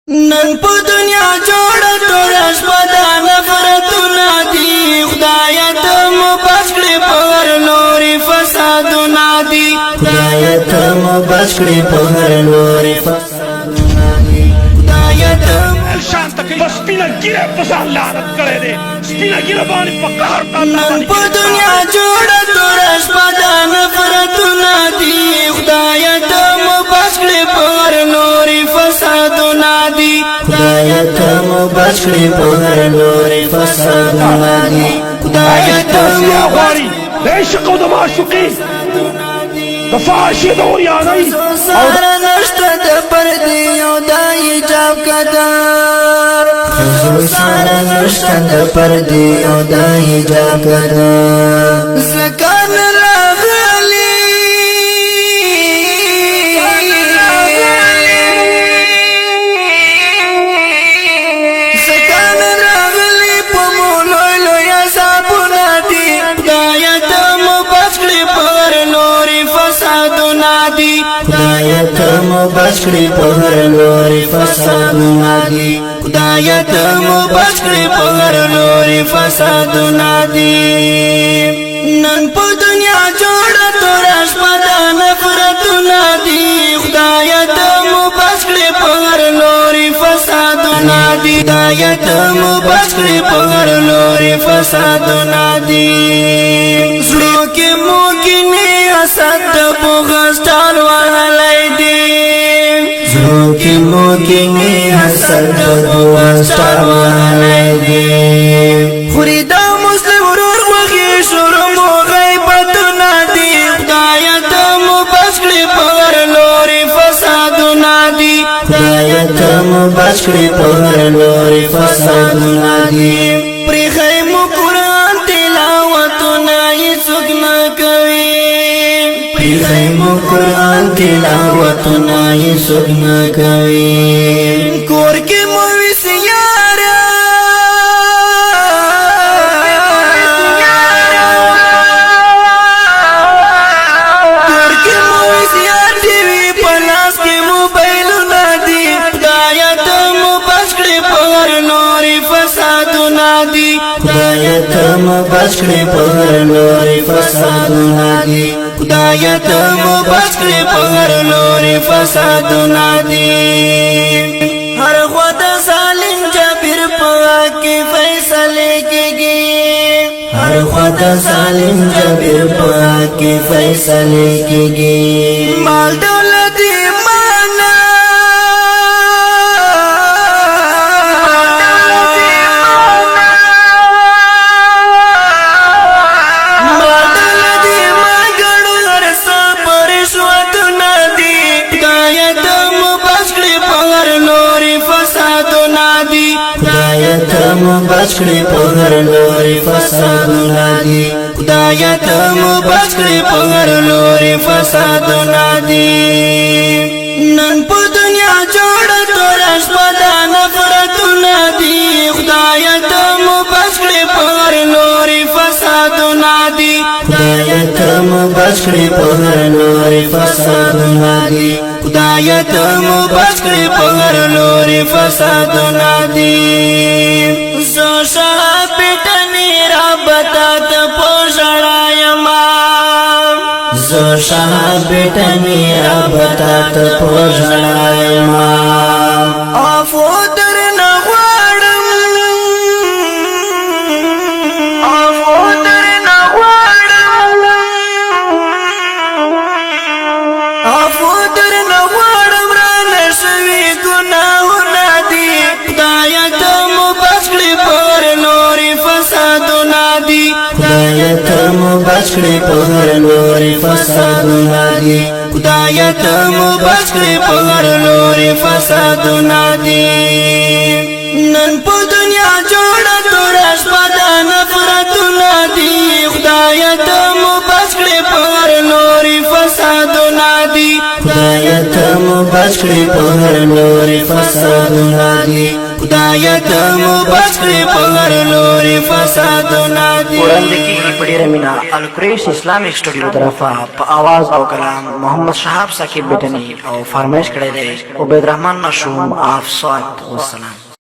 نن په دنیا جوړه توره شپه دا نفرتونه دي خدایه ته مو بچ کړې په هر لوري فسادونه دي خدایه ته مو بچ کړې په هر لوري فسادونه دي خدایه ته شانت کوي بس سپینه ګیره په ځان لعنت کړی دی سپینه ګیره باندې په قهر نن په دنیا جوړه توره شپه دا نفرتونه دي خدایه ته مو بچ کړې په هر لوري فسادونه دي خدایه ته مو بچ کړې په هر لوري فسادونه دي خدایه ته مو غواړي د عشق او د معشوقې د فحاشۍ د اوریانۍ او سره نشته د پردې او د حجاب قدر سره نشته د پردې او د حجاب قدر زکان راغلی زکان راغلی په مولوی لوی عذابونه دي خدایه ته مو بچ کړې په هر لوري فسادونه دي خدایه ته مو بچ کړې په هر لوري فسادونه دي خدایه ته مو بچ کړې په هر لوري فسادونه دي نن په دنیا جوړه توره شپه دا نفرتونه دي خدایه ته مو بچ کړې په هر لوري فسادونه دي خدایه ته مو بچ کړې په هر لوري فسادونه دي زړو کې مو کینې حسد د بغض ټال وهلی دي زړو کې مو کینې حسد د بغض ټال وهلی دي خوري دا مسلم ورور خوښې شروع مو غیبتونه دي خدایه ته مو بچ کړې په هر لوري فسادونه دي خدایه ته مو بچ کړې په هر لوري فسادونه دي پرېښی مو قرآن تلاوتونه هېڅوک نه کوي پرېښی مو قرآن تلاوتونه هېڅوک نه کوي کور کې مو وسیاره کور کې مو وسیار ټي وي په لاس کې موبایلونه دي خدایه ته مو بچ کړې په هر لوري فسادونه دي خدایه ته مو بچ کړې په هر لوري فسادونه دي خدایه ته مو بچ کړې په هر لوري فسادونه دي هر خوا د ظالم جابر په حق کې فیصلې کېږي هر خوا د ظالم جابر په حق کې فیصلې کېږي مال دولت ایمانه مال دولت ایمان ګڼو هر څه په رشوتونه دي خدایه ته مو بچ کړې په هر لوري فسادونه دي خدایه ته مو بچ کړې په هر لوري فسادونه دي خدایه ته مو بچ کړې په هر لوري فسادونه دي نن په دنیا جوړه توره شپه دا نفرتونه دي خدایه ته مو بچ کړې په هر لوري فسادونه دي خدایه ته مو بچ کړې په هر لوري فسادونه دي خدایه ته مو بچ کړې په هر لوري فسادونه دي زه شاه پیټنې رابطه ته په ژړا یما زه شاه پیټنې رابطه ته په ژړا یما عفو درنه غواړم عفو درنه غواړم عفو درنه غواړم رانه شوي ګناهونه دي خدایه ته مو بچ کړې په هر لوري فسادونه دي خدایه ته مو بچ کړې په هر لوري فسادونه دي خدایه ته مو بچ کړې په هر لوري فسادونه دي نن په دنیا جوړه توره شپه دا نفرتونه دي خدایه ته مو بچ کړې په هر لوري فسادونه دي خدایه ته مو بچ کړې په هر لوري فسادونه دي خدای ته مو بچ کړي پر لوري فسادونه دي وړاندې کېږي په ډېره مینه القریش اسلامیک سټوډیو طرفه په आवाज او کلام محمد شهاب ثاقب بیٹنی او فرمایش کړی دی عبید الرحمن مشوم آف صاد والسلام.